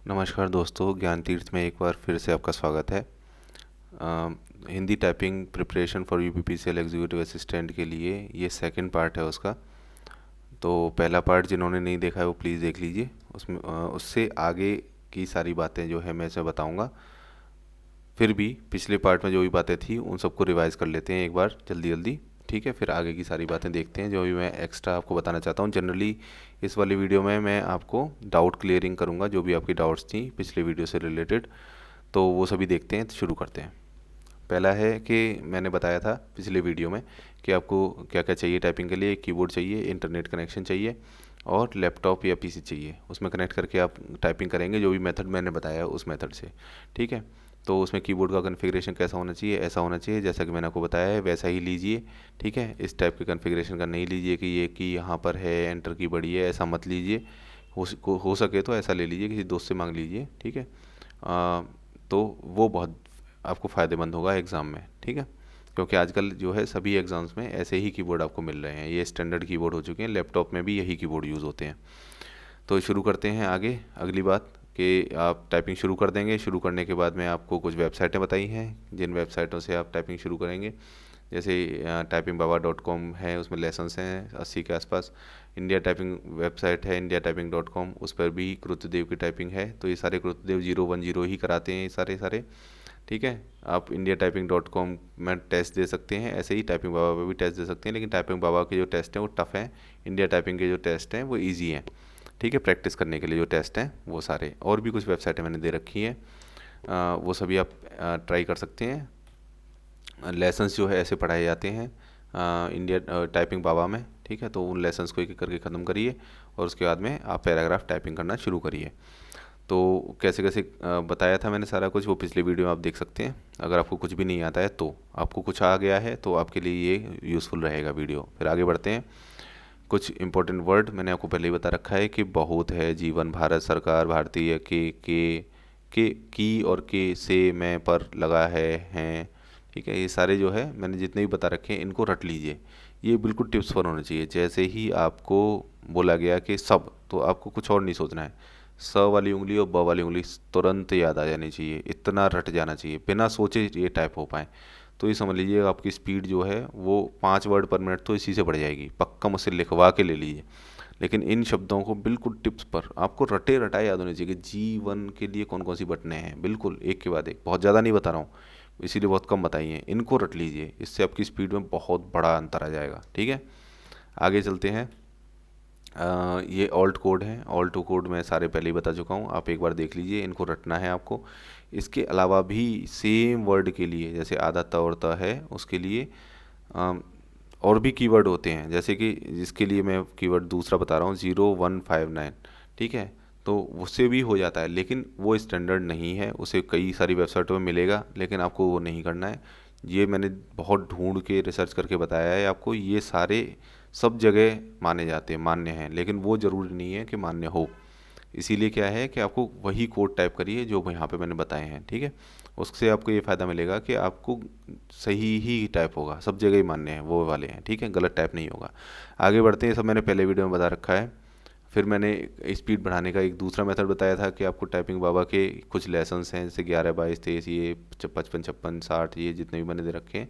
नमस्कार दोस्तों, ज्ञान तीर्थ में एक बार फिर से आपका स्वागत है। Hindi typing preparation for UPPCL executive assistant के लिए ये सेकंड पार्ट है उसका। तो पहला पार्ट जिन्होंने नहीं देखा है वो प्लीज़ देख लीजिए। उसमें उससे आगे की सारी बातें जो है मैं इसमें बताऊंगा। फिर भी पिछले पार्ट में जो भी बातें थी उन सबको रिवाइज़ कर लेते हैं एक बार जल्दी जल्दी। ठीक है, फिर आगे की सारी बातें देखते हैं जो भी मैं एक्स्ट्रा आपको बताना चाहता हूँ। जनरली इस वाली वीडियो में मैं आपको डाउट क्लियरिंग करूँगा, जो भी आपकी डाउट्स थी पिछले वीडियो से रिलेटेड। तो वो सभी देखते हैं, तो शुरू करते हैं। पहला है कि मैंने बताया था पिछले वीडियो में कि आपको क्या क्या चाहिए टाइपिंग के लिए। एक कीबोर्ड चाहिए, इंटरनेट कनेक्शन चाहिए और लैपटॉप या पीसी चाहिए। उसमें कनेक्ट करके आप टाइपिंग करेंगे जो भी मेथड मैंने बताया उस मेथड से। ठीक है, तो उसमें कीबोर्ड का कन्फिग्रेशन कैसा होना चाहिए, ऐसा होना चाहिए जैसा कि मैंने आपको बताया है वैसा ही लीजिए। ठीक है, इस टाइप के कन्फिग्रेशन का नहीं लीजिए कि ये की यहाँ पर है, एंटर की बड़ी है, ऐसा मत लीजिए। हो सके तो ऐसा ले लीजिए, किसी दोस्त से मांग लीजिए। ठीक है, तो वो बहुत आपको फ़ायदेमंद होगा एग्ज़ाम में। ठीक है, क्योंकि आजकल जो है सभी एग्ज़ाम्स में ऐसे ही कीबोर्ड आपको मिल रहे हैं, ये स्टैंडर्ड कीबोर्ड हो चुके हैं। लैपटॉप में भी यही कीबोर्ड यूज़ होते हैं। तो शुरू करते हैं आगे। अगली बात कि आप टाइपिंग शुरू कर देंगे। शुरू करने के बाद में आपको कुछ वेबसाइटें बताई हैं जिन वेबसाइटों से आप टाइपिंग शुरू करेंगे। जैसे typingbaba.com है, उसमें लेसन्स हैं 80 के आसपास। इंडिया टाइपिंग वेबसाइट है indiatyping.com, उस पर भी कृत्यदेव की टाइपिंग है। तो ये सारे कृत्यदेव 010 ही कराते हैं ये सारे सारे। ठीक है, आप indiatyping.com में टेस्ट दे सकते हैं, ऐसे ही टाइपिंग बाबा पे भी टेस्ट दे सकते हैं। लेकिन टाइपिंग बाबा के जो टेस्ट हैं वो टफ़ हैं, इंडिया टाइपिंग के जो टेस्ट हैं वो ईजी हैं। ठीक है, प्रैक्टिस करने के लिए जो टेस्ट हैं वो सारे। और भी कुछ वेबसाइटें मैंने दे रखी हैं, वो सभी आप ट्राई कर सकते हैं। लेसन्स जो है ऐसे पढ़ाए जाते हैं इंडिया टाइपिंग बाबा में। ठीक है, तो उन लेसन्स को एक एक करके ख़त्म करिए और उसके बाद में आप पैराग्राफ टाइपिंग करना शुरू करिए। तो कैसे कैसे बताया था मैंने सारा कुछ, वो पिछले वीडियो में आप देख सकते हैं। अगर आपको कुछ भी नहीं आता है तो आपको कुछ आ गया है तो आपके लिए ये यूज़फुल रहेगा वीडियो। फिर आगे बढ़ते हैं। कुछ इंपॉर्टेंट वर्ड मैंने आपको पहले ही बता रखा है कि बहुत है, जीवन, भारत सरकार, भारतीय, के की और के से, मैं, पर, लगा है, हैं। ठीक है, ये सारे जो है मैंने जितने भी बता रखे हैं इनको रट लीजिए। ये बिल्कुल टिप्स पर होना चाहिए। जैसे ही आपको बोला गया कि सब, तो आपको कुछ और नहीं सोचना है। स वाली उंगली और ब वाली उंगली तुरंत याद आ जानी चाहिए, इतना रट जाना चाहिए, बिना सोचे ये टाइप हो पाए। तो ये समझ लीजिए आपकी स्पीड जो है वो 5 वर्ड पर मिनट तो इसी से बढ़ जाएगी। पक्का मुझसे लिखवा के ले लीजिए। लेकिन इन शब्दों को बिल्कुल टिप्स पर आपको रटे रटाए याद होने चाहिए कि जीवन के लिए कौन कौन सी बटनें हैं, बिल्कुल एक के बाद एक। बहुत ज़्यादा नहीं बता रहा हूँ, इसीलिए बहुत कम बताई हैं। इनको रट लीजिए, इससे आपकी स्पीड में बहुत बड़ा अंतर आ जाएगा। ठीक है, आगे चलते हैं। ये ऑल्ट कोड है। ऑल्ट कोड मैं सारे पहले ही बता चुका हूँ, आप एक बार देख लीजिए, इनको रटना है आपको। इसके अलावा भी सेम वर्ड के लिए, जैसे आधा त और त है उसके लिए और भी कीवर्ड होते हैं। जैसे कि जिसके लिए मैं कीवर्ड दूसरा बता रहा हूँ 0159। ठीक है, तो उससे भी हो जाता है, लेकिन वो स्टैंडर्ड नहीं है। उसे कई सारी वेबसाइटों में मिलेगा, लेकिन आपको वो नहीं करना है। ये मैंने बहुत ढूंढ के रिसर्च करके बताया है आपको। ये सारे सब जगह माने जाते हैं, मान्य हैं, लेकिन वो ज़रूरी नहीं है कि मान्य हो। इसीलिए क्या है कि आपको वही कोड टाइप करिए जो यहाँ पे मैंने बताए हैं। ठीक है, उससे आपको ये फ़ायदा मिलेगा कि आपको सही ही टाइप होगा, सब जगह ही मान्य है वो वाले हैं। ठीक है, गलत टाइप नहीं होगा। आगे बढ़ते हैं, ये सब मैंने पहले वीडियो में बता रखा है। फिर मैंने स्पीड बढ़ाने का एक दूसरा मेथड बताया था कि आपको टाइपिंग बाबा के कुछ लेसन्स हैं, जैसे 11, 22, 23, ये 55, 56, 60, ये जितने भी मैंने दे रखे हैं,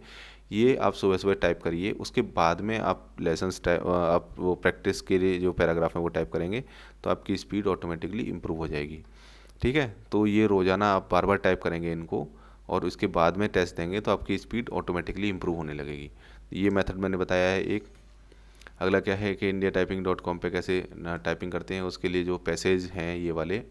ये आप सुबह सुबह टाइप करिए। उसके बाद में आप लेसन्स टाइप, आप वो प्रैक्टिस के लिए जो पैराग्राफ है वो टाइप करेंगे, तो आपकी स्पीड ऑटोमेटिकली इम्प्रूव हो जाएगी। ठीक है, तो ये रोज़ाना आप बार बार टाइप करेंगे इनको और उसके बाद में टेस्ट देंगे तो आपकी स्पीड ऑटोमेटिकली इम्प्रूव होने लगेगी। ये मेथड मैंने बताया है एक। अगला क्या है कि indiatyping.com पे कैसे टाइपिंग करते हैं, उसके लिए जो पैसेज हैं ये वाले,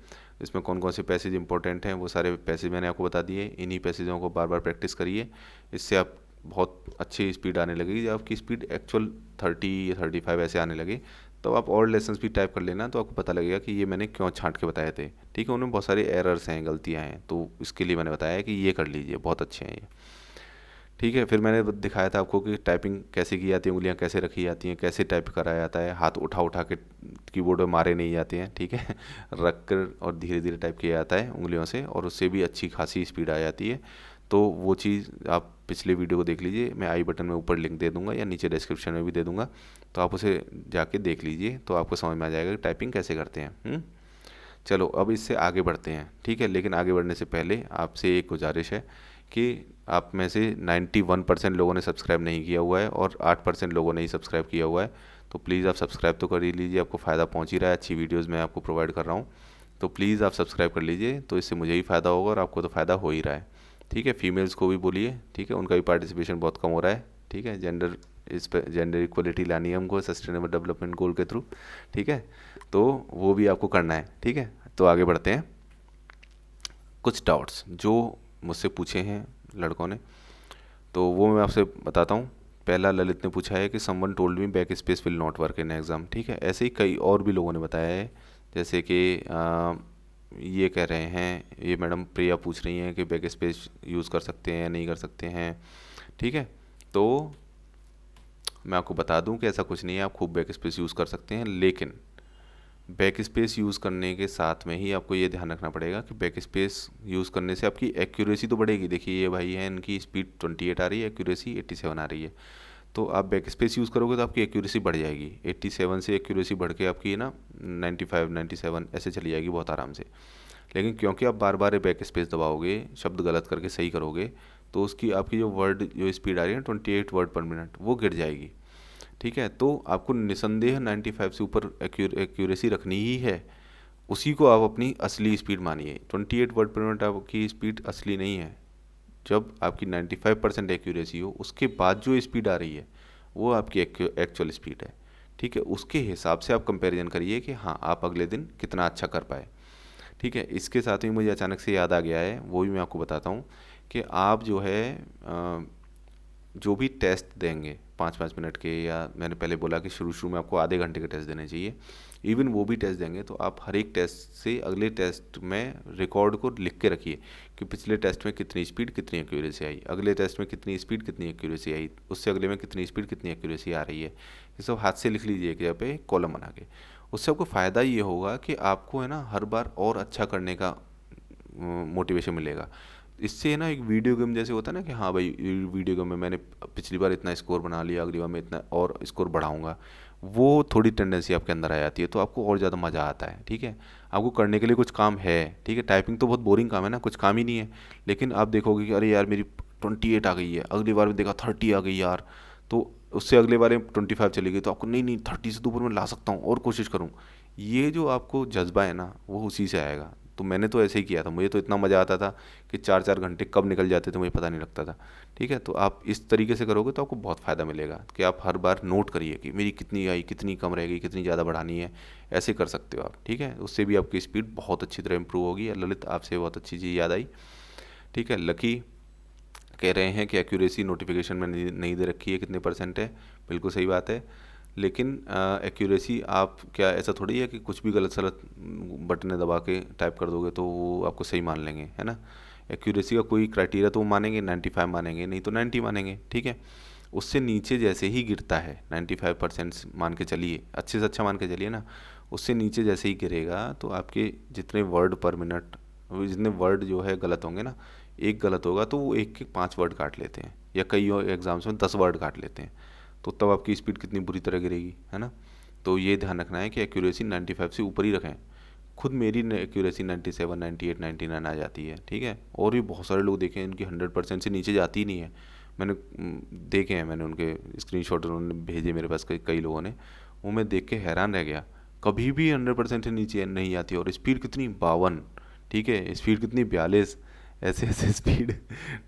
इसमें कौन कौन से पैसेज इंपॉर्टेंट हैं वो सारे पैसेज मैंने आपको बता दिए। इन्हीं पैसेजों को बार बार प्रैक्टिस करिए, इससे आप बहुत अच्छी स्पीड आने लगेगी। जब आपकी स्पीड एक्चुअल 30 या 35 ऐसे आने लगे, तो आप और लेसन्स भी टाइप कर लेना, तो आपको पता लगेगा कि ये मैंने क्यों छांट के बताए थे। ठीक है, उनमें बहुत सारे एरर्स हैं, गलतियाँ हैं, तो इसके लिए मैंने बताया है कि ये कर लीजिए, बहुत अच्छे हैं ये। ठीक है, फिर मैंने दिखाया था आपको कि टाइपिंग कैसे की जाती है, उंगलियां कैसे रखी जाती हैं, कैसे टाइप कराया जाता है। हाथ उठा उठा के कीबोर्ड में मारे नहीं जाते हैं। ठीक है, रख कर और धीरे धीरे टाइप किया जाता है उंगलियों से, और उससे भी अच्छी खासी स्पीड आ जाती है। तो वो चीज़ आप पिछले वीडियो को देख लीजिए, मैं आई बटन में ऊपर लिंक दे दूंगा या नीचे डिस्क्रिप्शन में भी दे दूंगा, तो आप उसे जाके देख लीजिए, तो आपको समझ में आ जाएगा कि टाइपिंग कैसे करते हैं। चलो अब इससे आगे बढ़ते हैं, ठीक है। लेकिन आगे बढ़ने से पहले आपसे एक गुजारिश है कि आप में से 91% लोगों ने सब्सक्राइब नहीं किया हुआ है और 8% लोगों ने ही सब्सक्राइब किया हुआ है। तो प्लीज़ आप सब्सक्राइब तो कर ही लीजिए, आपको फ़ायदा पहुंच ही रहा है, अच्छी वीडियोस मैं आपको प्रोवाइड कर रहा हूँ। तो प्लीज़ आप सब्सक्राइब कर लीजिए, तो इससे मुझे ही फ़ायदा होगा और आपको तो फ़ायदा हो ही रहा है, ठीक है। फीमेल्स को भी बोलिए, ठीक है, उनका भी पार्टिसिपेशन बहुत कम हो रहा है, ठीक है। जेंडर इक्वलिटी लानी है हमको सस्टेनेबल डेवलपमेंट गोल के थ्रू, ठीक है। तो वो भी आपको करना है, ठीक है। तो आगे बढ़ते हैं। कुछ डाउट्स जो मुझसे पूछे हैं लड़कों ने, तो वो मैं आपसे बताता हूँ। पहला ललित ने पूछा है कि someone told me back space will not work in exam, ठीक है। ऐसे ही कई और भी लोगों ने बताया है, जैसे कि ये कह रहे हैं, ये मैडम प्रिया पूछ रही हैं कि बैक स्पेस यूज़ कर सकते हैं या नहीं कर सकते हैं, ठीक है। तो मैं आपको बता दूं कि ऐसा कुछ नहीं है, आप खूब बैक स्पेस यूज़ कर सकते हैं, लेकिन बैक स्पेस यूज़ करने के साथ में ही आपको ये ध्यान रखना पड़ेगा कि बैक स्पेस यूज़ करने से आपकी एक्यूरेसी तो बढ़ेगी। देखिए ये भाई है, इनकी स्पीड 28 आ रही है, एक्यूरेसी 87 आ रही है। तो आप बैक स्पेस यूज़ करोगे तो आपकी एक्यूरेसी बढ़ जाएगी, 87 से एक्यूरेसी बढ़ के आपकी ना 95 97 ऐसे चली जाएगी बहुत आराम से। लेकिन क्योंकि आप बार बार बैक स्पेस दबाओगे, शब्द गलत करके सही करोगे, तो उसकी आपकी जो स्पीड आ रही है 28 वर्ड पर मिनट, वो गिर जाएगी, ठीक है। तो आपको निसंदेह 95 से ऊपर एक्यूरेसी रखनी ही है, उसी को आप अपनी असली स्पीड मानिए। 28 वर्ड पर मिनट आपकी स्पीड असली नहीं है। जब आपकी 95% एक्यूरेसी हो, उसके बाद जो स्पीड आ रही है वो आपकी एक्चुअल स्पीड है, ठीक है। उसके हिसाब से आप कंपैरिजन करिए कि हाँ आप अगले दिन कितना अच्छा कर पाए, ठीक है। इसके साथ ही मुझे अचानक से याद आ गया है, वो भी मैं आपको बताता हूँ कि आप जो है जो भी टेस्ट देंगे 5-5 मिनट के, या मैंने पहले बोला कि शुरू शुरू में आपको आधे घंटे के टेस्ट देने चाहिए, इवन वो भी टेस्ट देंगे तो आप हर एक टेस्ट से अगले टेस्ट में रिकॉर्ड को लिख के रखिए कि पिछले टेस्ट में कितनी स्पीड कितनी एक्यूरेसी आई, अगले टेस्ट में कितनी स्पीड कितनी एक्यूरेसी आई, उससे अगले में कितनी स्पीड कितनी एक्यूरेसी आ रही है। ये सब हाथ से लिख लीजिए कि यहाँ पे कॉलम बना के। उससे आपको फ़ायदा ये होगा कि आपको है ना हर बार और अच्छा करने का मोटिवेशन मिलेगा। इससे ना एक वीडियो गेम जैसे होता है ना कि हाँ भाई वीडियो गेम में मैंने पिछली बार इतना स्कोर बना लिया, अगली बार मैं इतना और स्कोर बढ़ाऊंगा, वो थोड़ी टेंडेंसी आपके अंदर आ जाती है, तो आपको और ज़्यादा मज़ा आता है, ठीक है। आपको करने के लिए कुछ काम है, ठीक है। टाइपिंग तो बहुत बोरिंग काम है ना, कुछ काम ही नहीं है, लेकिन आप देखोगे कि अरे यार मेरी 28 आ गई है, अगली बार में देखा 30 आ गई यार, तो उससे अगले बार में 25 चली गई, तो आपको नहीं नहीं 30 से तो ऊपर मैं ला सकता हूँ और कोशिश करूँ। ये जो आपको जज्बा है ना वो उसी से आएगा। तो मैंने तो ऐसे ही किया था, मुझे तो इतना मज़ा आता था कि 4-4 घंटे कब निकल जाते थे मुझे पता नहीं लगता था, ठीक है। तो आप इस तरीके से करोगे तो आपको बहुत फ़ायदा मिलेगा कि आप हर बार नोट करिए कि मेरी कितनी आई, कितनी कम रह गई, कितनी ज़्यादा बढ़ानी है, ऐसे कर सकते हो आप, ठीक है। उससे भी आपकी स्पीड बहुत अच्छी तरह इंप्रूव होगी। ललित आपसे बहुत अच्छी चीज़ याद आई, ठीक है। लकी कह रहे हैं कि एक्यूरेसी नोटिफिकेशन में नहीं दे रखी है, कितने परसेंट है, बिल्कुल सही बात है। लेकिन एक्यूरेसी आप क्या ऐसा थोड़ी है कि कुछ भी गलत सलत बटने दबा के टाइप कर दोगे तो वो आपको सही मान लेंगे, है ना। एक्यूरेसी का कोई क्राइटेरिया तो वो मानेंगे, 95 मानेंगे, नहीं तो 90 मानेंगे, ठीक है। उससे नीचे जैसे ही गिरता है 95% मान के चलिए, अच्छे से अच्छा मान के चलिए ना, उससे नीचे जैसे ही गिरेगा तो आपके जितने वर्ड पर मिनट, जितने वर्ड जो है गलत होंगे ना, एक गलत होगा तो वो एक के 5 वर्ड काट लेते हैं, या कई एग्जाम्स में 10 वर्ड काट लेते हैं, तो तब आपकी स्पीड कितनी बुरी तरह गिरेगी, है ना। तो ये ध्यान रखना है कि एक्यूरेसी 95 से ऊपर ही रखें। खुद मेरी एक्यूरेसी 97 98 99 आ जाती है, ठीक है। और भी बहुत सारे लोग देखे हैं इनकी 100% से नीचे जाती ही नहीं है, मैंने देखे हैं, मैंने उनके स्क्रीनशॉट उन्होंने भेजे मेरे पास कई लोगों ने, वो मैं देख के हैरान रह गया, कभी भी 100% से नीचे नहीं आती। और स्पीड कितनी 52, ठीक है, स्पीड कितनी 42, ऐसे ऐसे स्पीड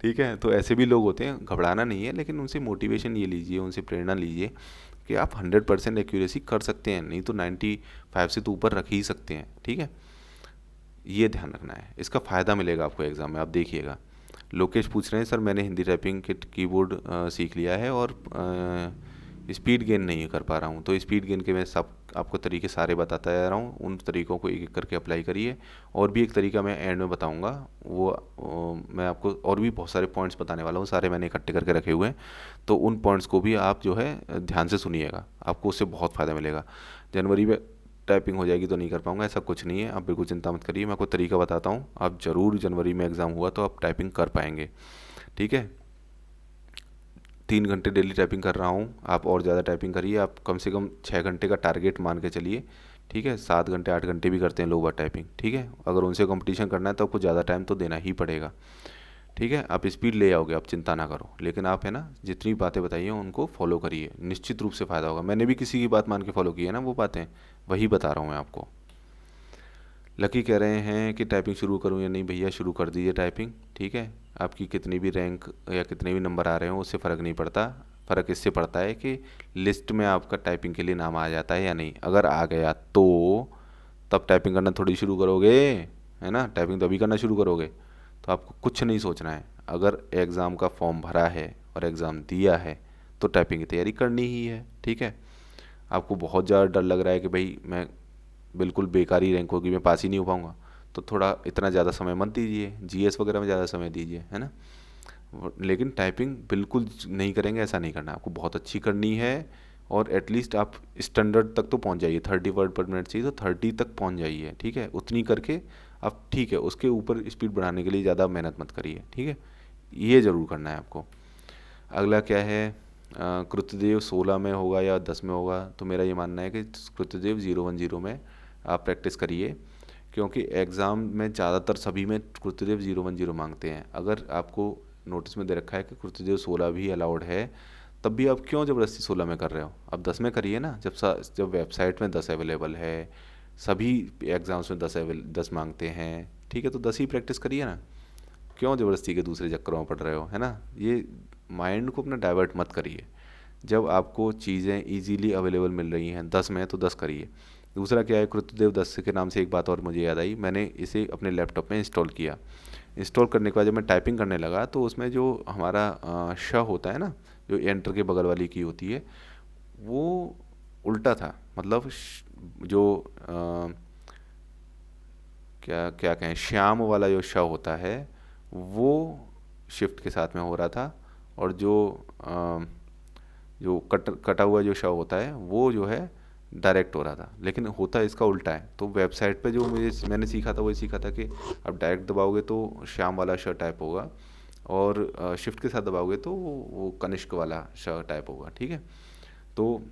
ठीक है। तो ऐसे भी लोग होते हैं, घबराना नहीं है, लेकिन उनसे मोटिवेशन ये लीजिए, उनसे प्रेरणा लीजिए कि आप 100% एक्यूरेसी कर सकते हैं, नहीं तो 95 से तो ऊपर रख ही सकते हैं, ठीक है। ये ध्यान रखना है, इसका फ़ायदा मिलेगा आपको एग्ज़ाम में, आप देखिएगा। लोकेश पूछ रहे हैं सर मैंने हिंदी टाइपिंग के कीबोर्ड सीख लिया है और स्पीड गेन नहीं कर पा रहा हूँ, तो स्पीड गेन के मैं सब आपको तरीके सारे बताता जा रहा हूँ, उन तरीकों को एक एक करके अप्लाई करिए। और भी एक तरीका मैं एंड में बताऊँगा, वो मैं आपको और भी बहुत सारे पॉइंट्स बताने वाला हूँ, सारे मैंने इकट्ठे करके रखे हुए हैं, तो उन पॉइंट्स को भी आप जो है ध्यान से सुनिएगा, आपको उससे बहुत फ़ायदा मिलेगा। जनवरी में टाइपिंग हो जाएगी तो नहीं कर पाऊँगा, ऐसा कुछ नहीं है, आप बिल्कुल चिंता मत करिए, मैं आपको तरीका बताता हूँ, आप ज़रूर जनवरी में एग्ज़ाम हुआ तो आप टाइपिंग कर पाएंगे, ठीक है। 3 घंटे डेली टाइपिंग कर रहा हूँ, आप और ज़्यादा टाइपिंग करिए, आप कम से कम 6 घंटे का टारगेट मान के चलिए ठीक है, 7 घंटे 8 घंटे भी करते हैं लोग बाग टाइपिंग, ठीक है। अगर उनसे कंपटीशन करना है तो आपको ज़्यादा टाइम तो देना ही पड़ेगा, ठीक है। आप स्पीड ले आओगे, आप चिंता ना करो, लेकिन आप है ना जितनी बातें बताइए उनको फॉलो करिए, निश्चित रूप से फ़ायदा होगा। मैंने भी किसी की बात मान के फॉलो की है ना वो बातें, वही बता रहा हूँ मैं आपको। लकी कह रहे हैं कि टाइपिंग शुरू करूँ या नहीं। भैया शुरू कर दीजिए टाइपिंग, ठीक है। आपकी कितनी भी रैंक या कितने भी नंबर आ रहे हो उससे फ़र्क नहीं पड़ता। फ़र्क इससे पड़ता है कि लिस्ट में आपका टाइपिंग के लिए नाम आ जाता है या नहीं। अगर आ गया तो तब टाइपिंग करना थोड़ी शुरू करोगे, है ना। टाइपिंग तभी करना शुरू करोगे। तो आपको कुछ नहीं सोचना है। अगर एग्ज़ाम का फॉर्म भरा है और एग्ज़ाम दिया है तो टाइपिंग की तैयारी करनी ही है, ठीक है। आपको बहुत ज़्यादा डर लग रहा है कि भाई मैं बिल्कुल बेकार ही रैंक होगी, मैं पास ही नहीं हो पाऊँगा, तो थोड़ा इतना ज़्यादा समय मत दीजिए, जीएस वगैरह में ज़्यादा समय दीजिए, है ना। लेकिन टाइपिंग बिल्कुल नहीं करेंगे ऐसा नहीं करना, आपको बहुत अच्छी करनी है। और एटलीस्ट आप स्टैंडर्ड तक तो पहुंच जाइए, 30 वर्ड पर मिनट चाहिए तो 30 तक पहुंच जाइए, ठीक है। उतनी करके आप, ठीक है, उसके ऊपर स्पीड बढ़ाने के लिए ज़्यादा मेहनत मत करिए, ठीक है। ये ज़रूर करना है आपको। अगला क्या है, कृत्यदेव 16 में होगा या 10 में होगा। तो मेरा ये मानना है कि कृत्यदेव 010 में आप प्रैक्टिस करिए, क्योंकि एग्ज़ाम में ज़्यादातर सभी में कृत्यदेव 010 मांगते हैं। अगर आपको नोटिस में दे रखा है कि कृत्यदेव 16 भी अलाउड है, तब भी आप क्यों ज़बरदस्ती 16 में कर रहे हो। आप 10 में करिए ना, जब वेबसाइट में 10 अवेलेबल है, सभी एग्ज़ाम्स में 10 मांगते हैं, ठीक है। तो 10 ही प्रैक्टिस करिए ना, क्यों ज़बरदस्ती के दूसरे चक्करों में पड़ रहे हो, है ना। ये माइंड को अपना डाइवर्ट मत करिए। जब आपको चीज़ें इजीली अवेलेबल मिल रही हैं 10 में, तो 10 करिए। दूसरा क्या है, कृत्यदेव 10 के नाम से एक बात और मुझे याद आई, मैंने इसे अपने लैपटॉप में इंस्टॉल किया। इंस्टॉल करने के बाद जब मैं टाइपिंग करने लगा तो उसमें जो हमारा श होता है ना, जो एंटर के बगल वाली की होती है, वो उल्टा था। मतलब जो क्या क्या कहें, श्याम वाला जो श होता है वो शिफ्ट के साथ में हो रहा था, और जो कटा हुआ जो श होता है वो जो है डायरेक्ट हो रहा था। लेकिन होता इसका उल्टा है। तो वेबसाइट पे जो मैंने सीखा था, वही सीखा था कि अब डायरेक्ट दबाओगे तो श्याम वाला श टाइप होगा, और शिफ्ट के साथ दबाओगे तो वो कनिष्क वाला श टाइप होगा, ठीक है। तो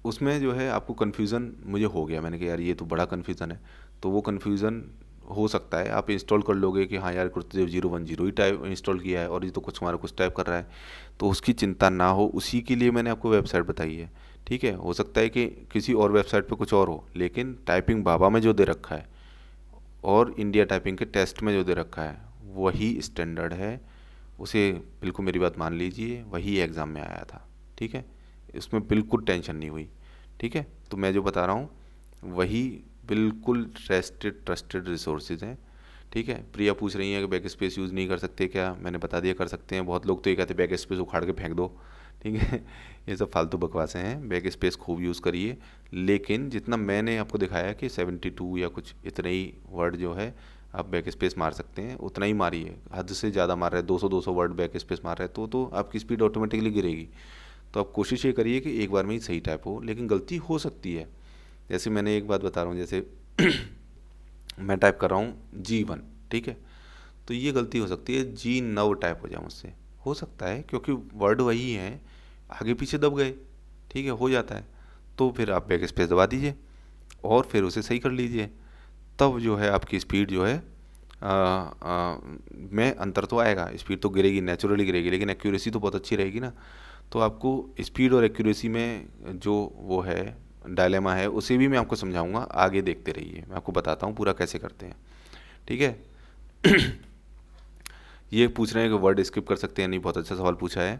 उसमें जो है आपको कन्फ्यूज़न मुझे हो गया, मैंने कहा यार ये तो बड़ा कन्फ्यूज़न है। तो वो कन्फ्यूज़न हो सकता है, आप इंस्टॉल कर लोगे कि हाँ यार कृत्यदेव 010 ही टाइप इंस्टॉल किया है और ये तो कुछ हमारा कुछ टाइप कर रहा है, तो उसकी चिंता ना हो। उसी के लिए मैंने आपको वेबसाइट बताई है, ठीक है। हो सकता है कि किसी और वेबसाइट पे कुछ और हो, लेकिन टाइपिंग बाबा में जो दे रखा है और इंडिया टाइपिंग के टेस्ट में जो दे रखा है वही स्टैंडर्ड है। उसे बिल्कुल मेरी बात मान लीजिए, वही एग्ज़ाम में आया था, ठीक है। इसमें बिल्कुल टेंशन नहीं हुई, ठीक है। तो मैं जो बता रहा हूँ वही बिल्कुल ट्रस्टेड रिसोर्सेज हैं, ठीक है। प्रिया पूछ रही है कि बैक स्पेस यूज़ नहीं कर सकते क्या। मैंने बता दिया कर सकते हैं। बहुत लोग तो ये कहते हैं बैक स्पेस उखाड़ के फेंक दो, ठीक है। ये सब फालतू बकवासें हैं। बैक स्पेस खूब यूज़ करिए, लेकिन जितना मैंने आपको दिखाया कि 72 या कुछ इतने ही वर्ड जो है आप बैक स्पेस मार सकते हैं, उतना ही मारिए। हद से ज़्यादा मार रहे हैं, 200 वर्ड बैक स्पेस मार रहे हैं तो आपकी स्पीड ऑटोमेटिकली गिरेगी। तो आप कोशिश ये करिए कि एक बार में ही सही टाइप हो, लेकिन गलती हो सकती है। जैसे मैंने एक बात बता रहा हूँ, जैसे मैं टाइप कर रहा हूँ G1, ठीक है। तो ये गलती हो सकती है G9 टाइप हो जाए मुझसे, हो सकता है, क्योंकि वर्ड वही हैं, आगे पीछे दब गए, ठीक है, हो जाता है। तो फिर आप बैक स्पेस दबा दीजिए और फिर उसे सही कर लीजिए। तब जो है आपकी स्पीड जो है में अंतर तो आएगा, स्पीड तो गिरेगी, नेचुरली गिरेगी, लेकिन एक्यूरेसी तो बहुत अच्छी रहेगी ना। तो आपको स्पीड और एक्यूरेसी में जो वो है डायलेमा है, उसे भी मैं आपको समझाऊंगा, आगे देखते रहिए, मैं आपको बताता हूँ पूरा कैसे करते हैं, ठीक है। ये पूछ रहे हैं कि वर्ड स्किप कर सकते हैं नहीं, बहुत अच्छा सवाल पूछा है।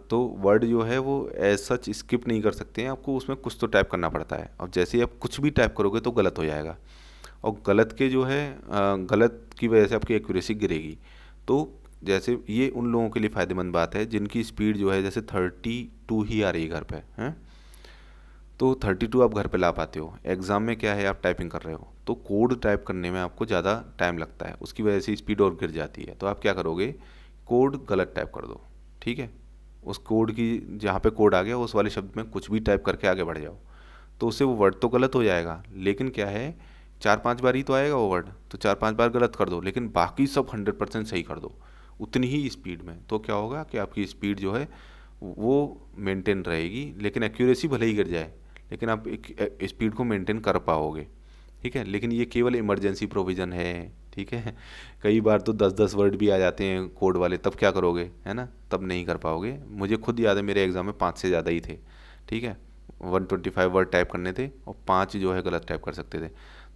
तो वर्ड जो है वो एज सच स्किप नहीं कर सकते हैं, आपको उसमें कुछ तो टाइप करना पड़ता है। और जैसे ही आप कुछ भी टाइप करोगे तो गलत हो जाएगा, और गलत के जो है गलत की वजह से आपकी एक्यूरेसी गिरेगी। तो जैसे ये उन लोगों के लिए फ़ायदेमंद बात है जिनकी स्पीड जो है जैसे 32 ही आ रही है घर पे, हैं। तो 32 आप घर पे ला पाते हो, एग्ज़ाम में क्या है आप टाइपिंग कर रहे हो, तो कोड टाइप करने में आपको ज़्यादा टाइम लगता है, उसकी वजह से स्पीड और गिर जाती है। तो आप क्या करोगे, कोड गलत टाइप कर दो, ठीक है। उस कोड की, जहाँ पे कोड आ गया उस वाले शब्द में कुछ भी टाइप करके आगे बढ़ जाओ, तो उससे वो वर्ड तो गलत हो जाएगा, लेकिन क्या है 4-5 बार ही तो आएगा वो वर्ड, तो 4-5 बार गलत कर दो, लेकिन बाकी सब 100% सही कर दो उतनी ही स्पीड में। तो क्या होगा कि आपकी स्पीड जो है वो मेंटेन रहेगी, लेकिन एक्यूरेसी भले ही गिर जाए, लेकिन आप एक स्पीड को मेंटेन कर पाओगे, ठीक है। लेकिन ये केवल इमरजेंसी प्रोविज़न है, ठीक है। कई बार तो 10-10 वर्ड भी आ जाते हैं कोड वाले, तब क्या करोगे, है ना, तब नहीं कर पाओगे। मुझे खुद याद है मेरे एग्ज़ाम में 5 से ज़्यादा ही थे, ठीक है। 125 वर्ड टाइप करने थे और 5 जो है गलत टाइप कर सकते थे,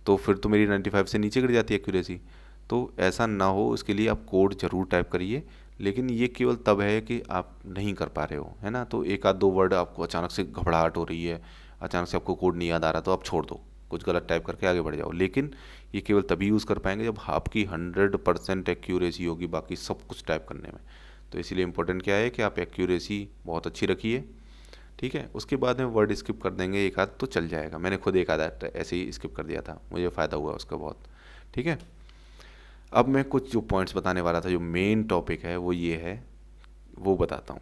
तो फिर तो मेरी 95 से नीचे गिर जाती है एक्यूरेसी। तो ऐसा ना हो इसके लिए आप कोड ज़रूर टाइप करिए, लेकिन ये केवल तब है कि आप नहीं कर पा रहे हो, है ना। तो एक आध दो वर्ड आपको अचानक से घबराहट हो रही है, अचानक से आपको कोड नहीं याद आ रहा, तो आप छोड़ दो, कुछ गलत टाइप करके आगे बढ़ जाओ। लेकिन ये केवल तभी यूज़ कर पाएंगे जब आपकी 100% एक्यूरेसी होगी बाकी सब कुछ टाइप करने में। तो इसीलिए इम्पोर्टेंट क्या है कि आप एक्यूरेसी बहुत अच्छी रखिए, ठीक है। उसके बाद में वर्ड स्किप कर देंगे एक आध तो चल जाएगा। मैंने खुद एक आधा ऐसे ही स्किप कर दिया था, मुझे फ़ायदा हुआ उसका बहुत, ठीक है। अब मैं कुछ जो पॉइंट्स बताने वाला था, जो मेन टॉपिक है वो ये है, वो बताता हूँ।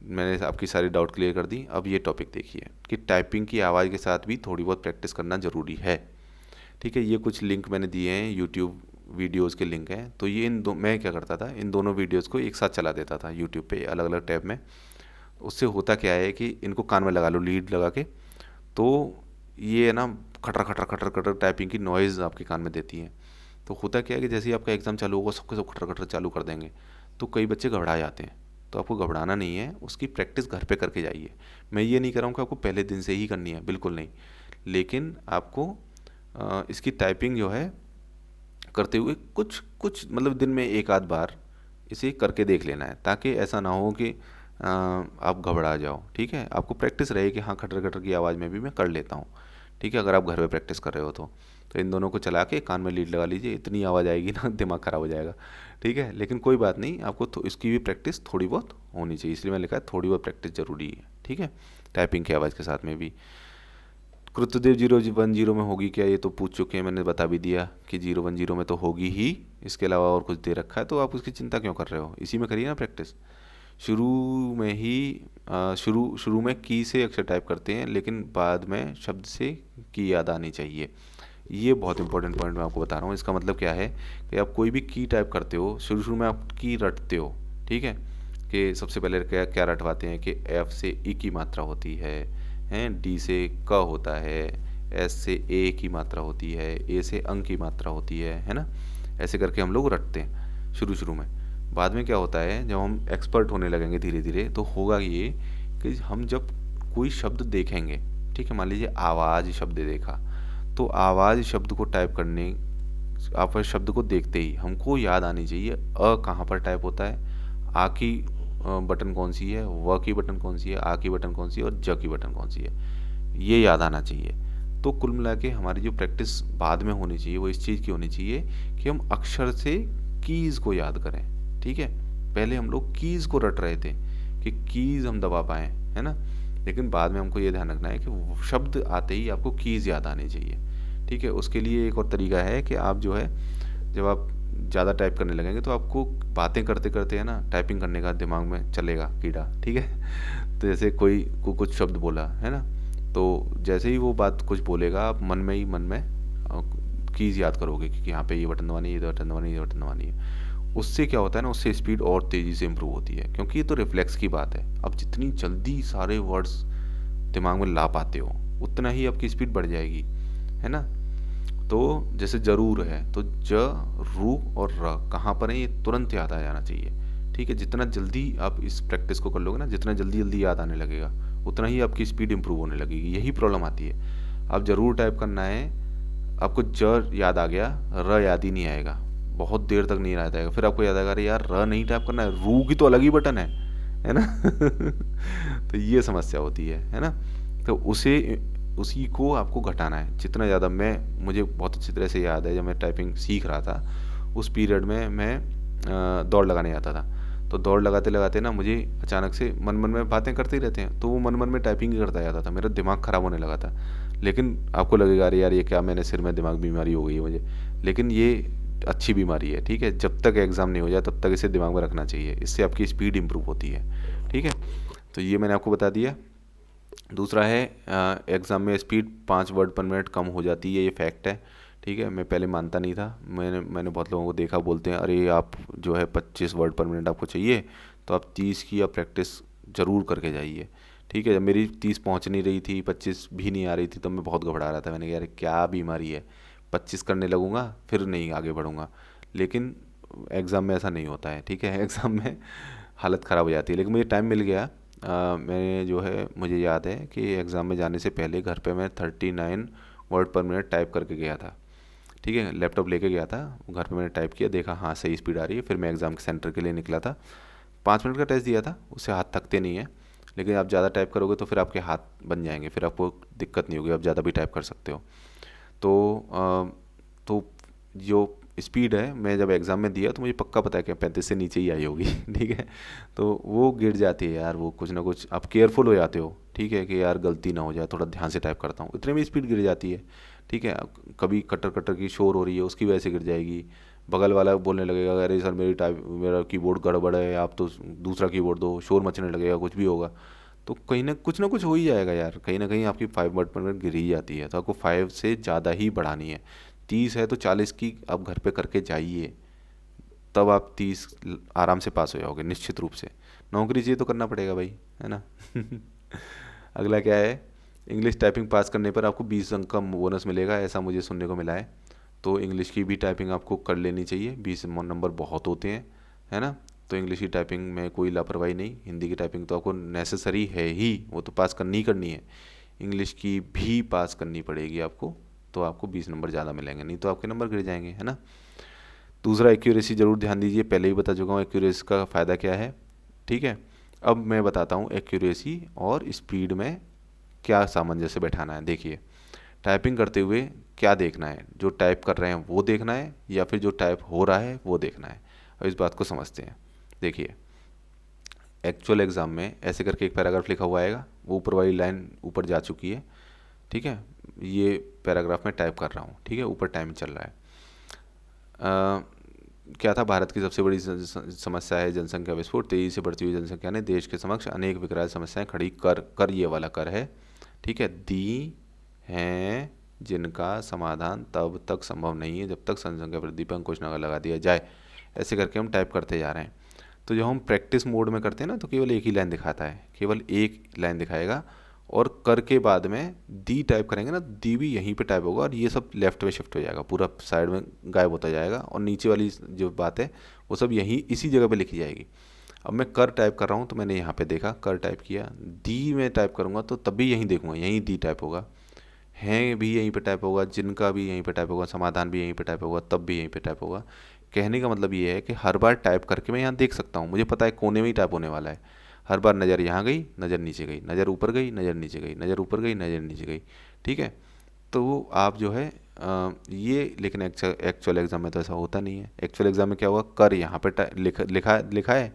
मैंने आपकी सारी डाउट क्लियर कर दी। अब ये टॉपिक देखिए कि टाइपिंग की आवाज़ के साथ भी थोड़ी बहुत प्रैक्टिस करना ज़रूरी है, ठीक है। ये कुछ लिंक मैंने दिए हैं, यूट्यूब वीडियोज़ के लिंक हैं। तो ये मैं क्या करता था, इन दोनों वीडियोज़ को एक साथ चला देता था यूट्यूब पे अलग अलग टैब में। उससे होता क्या है कि इनको कान में लगा लो लीड लगा के, तो ये ना खटर खटर खटर खटर टाइपिंग की नॉइज़ आपके कान में देती है। तो होता क्या है कि जैसे ही आपका एग्ज़ाम चालू होगा सबके सब खटर खटर चालू कर देंगे, तो कई बच्चे घबरा जाते हैं। तो आपको घबराना नहीं है, उसकी प्रैक्टिस घर पे करके जाइए। मैं ये नहीं कह रहा हूँ कि आपको पहले दिन से ही करनी है, बिल्कुल नहीं। लेकिन आपको इसकी टाइपिंग जो है करते हुए कुछ कुछ मतलब दिन में एक आध बार इसे करके देख लेना है, ताकि ऐसा ना हो कि आप घबरा जाओ, ठीक है। आपको प्रैक्टिस रहे कि हाँ खटर खटर की आवाज़ में भी मैं कर लेता हूँ, ठीक है। अगर आप घर पे प्रैक्टिस कर रहे हो तो इन दोनों को चला के कान में लीड लगा लीजिए, इतनी आवाज़ आएगी ना दिमाग ख़राब हो जाएगा, ठीक है। लेकिन कोई बात नहीं, आपको तो इसकी भी प्रैक्टिस थोड़ी बहुत होनी चाहिए, इसलिए मैंने लिखा है थोड़ी बहुत प्रैक्टिस ज़रूरी है, ठीक है, टाइपिंग की आवाज़ के साथ में भी। कृत्यदेव 010 में होगी क्या, ये तो पूछ चुके हैं, मैंने बता भी दिया कि 010 में तो होगी ही, इसके अलावा और कुछ दे रखा है तो आप उसकी चिंता क्यों कर रहे हो, इसी में करिए ना प्रैक्टिस। शुरू में ही शुरू में की से अक्षर टाइप करते हैं, लेकिन बाद में शब्द से की याद आनी चाहिए। ये बहुत इंपॉर्टेंट पॉइंट मैं आपको बता रहा हूँ। इसका मतलब क्या है कि आप कोई भी की टाइप करते हो, शुरू शुरू में आप की रटते हो, ठीक है। कि सबसे पहले क्या क्या रटवाते हैं कि एफ से ई की मात्रा होती है, डी से क होता है, एस से ए की मात्रा होती है, ए से अंक की मात्रा होती है ना। ऐसे करके हम लोग रटते हैं शुरू शुरू में। बाद में क्या होता है, जब हम एक्सपर्ट होने लगेंगे धीरे धीरे, तो होगा ये कि हम जब कोई शब्द देखेंगे, ठीक है, मान लीजिए आवाज़ शब्द देखा, तो आवाज़ शब्द को टाइप करने, आप शब्द को देखते ही हमको याद आनी चाहिए अ कहाँ पर टाइप होता है, आ की बटन कौन सी है, व की बटन कौन सी है, आ की बटन कौन सी है और ज की बटन कौन सी है, ये याद आना चाहिए। तो कुल मिला के हमारी जो प्रैक्टिस बाद में होनी चाहिए वो इस चीज़ की होनी चाहिए कि हम अक्षर से कीज़ को याद करें, ठीक है। पहले हम लोग कीज़ को रट रहे थे कि कीज़ हम दबा पाएँ, है ना। लेकिन बाद में हमको ये ध्यान रखना है कि शब्द आते ही आपको कीज़ याद आनी चाहिए, ठीक है। उसके लिए एक और तरीका है कि आप जो है, जब आप ज़्यादा टाइप करने लगेंगे तो आपको बातें करते करते है ना टाइपिंग करने का दिमाग में चलेगा कीड़ा, ठीक है। तो जैसे कोई को कुछ शब्द बोला है ना, तो जैसे ही वो बात कुछ बोलेगा आप मन में कीज़ याद करोगे कि यहाँ पे ये बटन दबानी है, ये बटन दबानी है, ये बटन दबानी है। उससे क्या होता है ना, उससे स्पीड और तेज़ी से इम्प्रूव होती है, क्योंकि ये तो रिफ्लेक्स की बात है। अब जितनी जल्दी सारे वर्ड्स दिमाग में ला पाते हो उतना ही आपकी स्पीड बढ़ जाएगी, है ना। तो जैसे जरूर है तो ज, रू और र कहाँ पर है ये तुरंत याद आ जाना चाहिए, ठीक है। जितना जल्दी आप इस प्रैक्टिस को कर लोगे ना, जितना जल्दी जल्दी याद आने लगेगा उतना ही आपकी स्पीड इंप्रूव होने लगेगी। यही प्रॉब्लम आती है। अब जरूर टाइप करना है, आपको ज याद आ गया, र याद ही नहीं आएगा, बहुत देर तक नहीं याद आएगा, फिर आपको याद आएगा अरे यार र नहीं टाइप करना है, रू की तो अलग ही बटन है ना। तो ये समस्या होती है ना। तो उसी को आपको घटाना है जितना ज़्यादा। मुझे बहुत अच्छी तरह से याद है, जब मैं टाइपिंग सीख रहा था उस पीरियड में मैं दौड़ लगाने जाता था। तो दौड़ लगाते लगाते ना मुझे अचानक से मन में बातें करते ही रहते हैं, तो वो मन में टाइपिंग ही करता जाता था, मेरा दिमाग ख़राब होने लगा था। लेकिन आपको लगेगा अरे यार ये क्या, मैंने सिर में दिमाग बीमारी हो गई है मुझे, लेकिन ये अच्छी बीमारी है, ठीक है। जब तक एग्ज़ाम नहीं हो जाए तब तक इसे दिमाग में रखना चाहिए, इससे आपकी स्पीड इम्प्रूव होती है, ठीक है। तो ये मैंने आपको बता दिया। दूसरा है एग्ज़ाम में स्पीड 5 वर्ड पर मिनट कम हो जाती है, ये फैक्ट है, ठीक है। मैं पहले मानता नहीं था, मैंने बहुत लोगों को देखा बोलते हैं अरे आप जो है 25 वर्ड पर मिनट आपको चाहिए, तो आप 30 की आप प्रैक्टिस ज़रूर करके जाइए, ठीक है, जब मेरी 30 पहुंच नहीं रही थी, 25 भी नहीं आ रही थी, तब मैं बहुत घबरा रहा था। मैंने कहा यार क्या बीमारी है, 25 करने लगूंगा फिर नहीं आगे बढ़ूंगा। लेकिन एग्ज़ाम में ऐसा नहीं होता है, ठीक है। एग्ज़ाम में हालत ख़राब हो जाती है। लेकिन मुझे टाइम मिल गया। मैं जो है, मुझे याद है कि एग्ज़ाम में जाने से पहले घर पे मैं 39 वर्ड पर मिनट टाइप करके गया था। ठीक है, लैपटॉप लेके गया था, घर पे मैंने टाइप किया, देखा हाँ सही स्पीड आ रही है, फिर मैं एग्ज़ाम के सेंटर के लिए निकला था। 5 मिनट का टेस्ट दिया था, उससे हाथ थकते नहीं है। लेकिन आप ज़्यादा टाइप करोगे तो फिर आपके हाथ बन जाएंगे, फिर आपको दिक्कत नहीं होगी, आप ज़्यादा भी टाइप कर सकते हो। तो तो जो स्पीड है, मैं जब एग्ज़ाम में दिया तो मुझे पक्का पता है कि 35 से नीचे ही आई होगी। ठीक है, तो वो गिर जाती है यार, वो कुछ ना कुछ आप केयरफुल हो जाते हो, ठीक है, कि यार गलती ना हो जाए, थोड़ा ध्यान से टाइप करता हूँ, इतने में स्पीड गिर जाती है। ठीक है, अब कभी कटर कटर की शोर हो रही है, उसकी वजह से गिर जाएगी। बगल वाला बोलने लगेगा अरे सर मेरा कीबोर्ड गड़बड़ है, आप तो दूसरा कीबोर्ड दो, शोर मचने लगेगा, कुछ भी होगा। तो कहीं ना कुछ हो ही जाएगा यार, कहीं ना कहीं आपकी 5 वर्ड पर मिनट गिर ही जाती है। तो आपको 5 से ज़्यादा ही बढ़ानी है। 30 है तो 40 की आप घर पे करके जाइए, तब आप 30 आराम से पास हो जाओगे निश्चित रूप से। नौकरी चाहिए तो करना पड़ेगा भाई, है ना। अगला क्या है, इंग्लिश टाइपिंग पास करने पर आपको 20 अंक का बोनस मिलेगा, ऐसा मुझे सुनने को मिला है। तो इंग्लिश की भी टाइपिंग आपको कर लेनी चाहिए, 20 नंबर बहुत होते हैं, है ना। तो इंग्लिश की टाइपिंग में कोई लापरवाही नहीं, हिंदी की टाइपिंग तो आपको नेसेसरी है ही, वो तो पास करनी ही करनी है। इंग्लिश की भी पास करनी पड़ेगी आपको, तो आपको 20 नंबर ज़्यादा मिलेंगे, नहीं तो आपके नंबर गिर जाएंगे, है ना। दूसरा, एक्यूरेसी ज़रूर ध्यान दीजिए, पहले ही बता चुका हूँ एक्यूरेसी का फ़ायदा क्या है। ठीक है, अब मैं बताता हूँ एक्यूरेसी और स्पीड में क्या सामंजस्य बैठाना है। देखिए, टाइपिंग करते हुए क्या देखना है, जो टाइप कर रहे हैं वो देखना है या फिर जो टाइप हो रहा है वो देखना है। अब इस बात को समझते हैं। देखिए, एक्चुअल एग्ज़ाम में ऐसे करके एक पैराग्राफ लिखा हुआ आएगा, वो ऊपर वाली लाइन ऊपर जा चुकी है। ठीक है, ये पैराग्राफ में टाइप कर रहा हूँ, ठीक है, ऊपर टाइम चल रहा है। क्या था, भारत की सबसे बड़ी समस्या है जनसंख्या विस्फोट, तेजी से बढ़ती हुई जनसंख्या ने देश के समक्ष अनेक विकराल समस्याएं खड़ी कर ये वाला कर है, ठीक है, दी हैं, जिनका समाधान तब तक संभव नहीं है जब तक जनसंख्या वृद्धि पर अंकुश न लगा दिया जाए। ऐसे करके हम टाइप करते जा रहे हैं। तो जब हम प्रैक्टिस मोड में करते हैं ना, तो केवल एक ही लाइन दिखाता है, केवल एक लाइन दिखाएगा। और कर के बाद में दी टाइप करेंगे ना, दी भी यहीं पे टाइप होगा और ये सब लेफ्ट में शिफ्ट हो जाएगा, पूरा साइड में गायब होता जाएगा, और नीचे वाली जो बात है वो सब यहीं इसी जगह पे लिखी जाएगी। अब मैं कर टाइप कर रहा हूँ तो मैंने यहाँ पे देखा, कर टाइप किया, दी में टाइप करूँगा तो तब भी यहीं देखूँगा, यहीं दी टाइप होगा, हैं भी यहीं पे टाइप होगा, जिनका भी यहीं पे टाइप होगा, समाधान भी यहीं पे टाइप होगा, तब भी यहीं पे टाइप होगा। कहने का मतलब ये है कि हर बार टाइप करके मैं यहाँ देख सकता हूँ, मुझे पता है कोने में ही टाइप होने वाला है। हर बार नज़र यहाँ गई, नज़र नीचे गई, नज़र ऊपर गई, नज़र नीचे गई, नज़र ऊपर गई, नज़र नीचे गई। ठीक है, तो आप जो है ये, लेकिन एक्चुअल एग्ज़ाम में तो ऐसा होता नहीं है। एक्चुअल एग्ज़ाम में क्या हुआ, कर यहाँ पे लिखा है,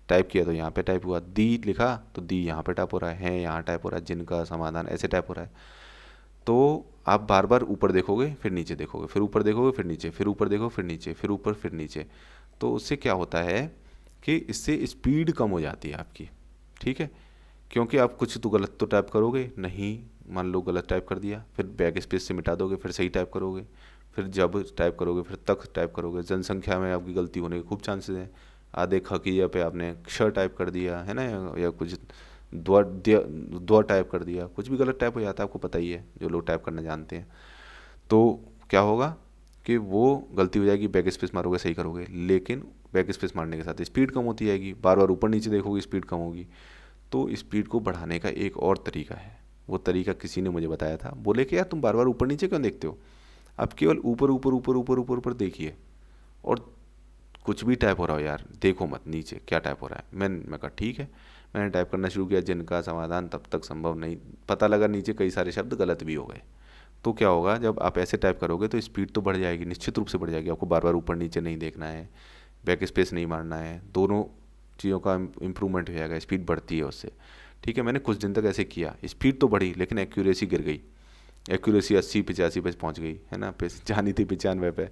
टाइप किया तो यहाँ पे टाइप हुआ, दी लिखा तो दी यहाँ पे टाइप हो रहा है यहाँ टाइप हो रहा है, जिनका समाधान ऐसे टाइप हो रहा है। तो आप बार बार ऊपर देखोगे फिर नीचे देखोगे, फिर ऊपर देखोगे फिर नीचे, फिर ऊपर देखो फिर नीचे, फिर ऊपर फिर नीचे। तो उससे क्या होता है कि इससे स्पीड कम हो जाती है आपकी। ठीक है, क्योंकि आप कुछ तो गलत तो टाइप करोगे नहीं, मान लो गलत टाइप कर दिया, फिर बैक स्पेस से मिटा दोगे, फिर सही टाइप करोगे, फिर जब टाइप करोगे फिर तक टाइप करोगे। जनसंख्या में आपकी गलती होने के खूब चांसेस हैं। आधे ख की जगह पे आपने क्ष टाइप कर दिया है ना, या कुछ द्वा टाइप कर दिया, कुछ भी गलत टाइप हो जाता है, आपको पता ही है, जो लोग टाइप करना जानते हैं। तो क्या होगा कि वो गलती हो जाएगी, बैक स्पेस मारोगे सही करोगे, लेकिन बैक स्पेस मारने के साथ स्पीड कम होती जाएगी, बार बार ऊपर नीचे देखोगे स्पीड कम होगी। तो स्पीड को बढ़ाने का एक और तरीका है, वो तरीका किसी ने मुझे बताया था, बोले कि यार तुम बार बार ऊपर नीचे क्यों देखते हो, आप केवल ऊपर ऊपर ऊपर ऊपर ऊपर ऊपर देखिए, और कुछ भी टाइप हो रहा हो यार देखो मत नीचे क्या टाइप हो रहा है। मैं कहा ठीक है, मैंने टाइप करना शुरू किया, जिनका समाधान तब तक संभव नहीं, पता लगा नीचे कई सारे शब्द गलत भी हो गए। तो क्या होगा, जब आप ऐसे टाइप करोगे तो स्पीड तो बढ़ जाएगी, निश्चित रूप से बढ़ जाएगी, आपको बार बार ऊपर नीचे नहीं देखना है, बैक स्पेस नहीं मारना है, दोनों चीज़ों का इम्प्रूवमेंट हो जाएगा, स्पीड बढ़ती है उससे। ठीक है, मैंने कुछ दिन तक ऐसे किया, स्पीड तो बढ़ी लेकिन एक्यूरेसी गिर गई, एक्यूरेसी 80-85 पे पहुंच गई, है ना, पे जानी थी 95 पे।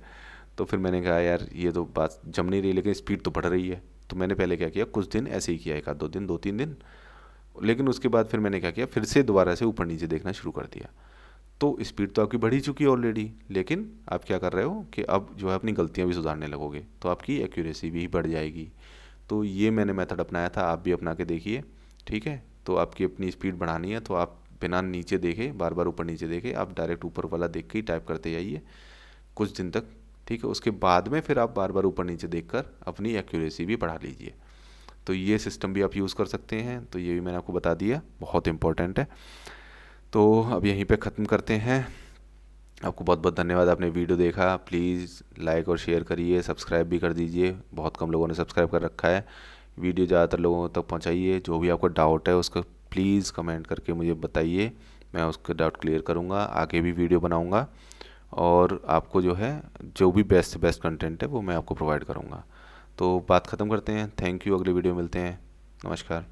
तो फिर मैंने कहा यार ये तो बात जम नहीं रही, लेकिन स्पीड तो बढ़ रही है। तो मैंने पहले क्या किया, कुछ दिन ऐसे ही किया, एक आध दो दिन, 2-3 दिन, लेकिन उसके बाद फिर मैंने क्या किया, फिर से दोबारा से ऊपर नीचे देखना शुरू कर दिया। तो स्पीड तो आपकी बढ़ ही चुकी है ऑलरेडी, लेकिन आप क्या कर रहे हो कि अब जो है अपनी गलतियाँ भी सुधारने लगोगे, तो आपकी एक्यूरेसी भी बढ़ जाएगी। तो ये मैंने मेथड अपनाया था, आप भी अपना के देखिए। ठीक है, तो आपकी अपनी स्पीड बढ़ानी है तो आप बिना नीचे देखे, बार बार ऊपर नीचे देखे, आप डायरेक्ट ऊपर वाला देख के ही टाइप करते जाइए कुछ दिन तक, ठीक है। उसके बाद में फिर आप बार बार ऊपर नीचे देखकर अपनी एक्यूरेसी भी बढ़ा लीजिए। तो ये सिस्टम भी आप यूज़ कर सकते हैं। तो ये भी मैंने आपको बता दिया, बहुत इंपॉर्टेंट है। तो अब यहीं पे ख़त्म करते हैं। आपको बहुत बहुत धन्यवाद, आपने वीडियो देखा। प्लीज़ लाइक और शेयर करिए, सब्सक्राइब भी कर दीजिए। बहुत कम लोगों ने सब्सक्राइब कर रखा है। वीडियो ज़्यादातर लोगों तक पहुंचाइए। जो भी आपको डाउट है उसका प्लीज़ कमेंट करके मुझे बताइए, मैं उसके डाउट क्लियर करूंगा, आगे भी वीडियो बनाऊंगा और आपको जो है जो भी बेस्ट से बेस्ट कंटेंट है वो मैं आपको प्रोवाइड करूंगा। तो बात ख़त्म करते हैं। थैंक यू, अगले वीडियो मिलते हैं। नमस्कार।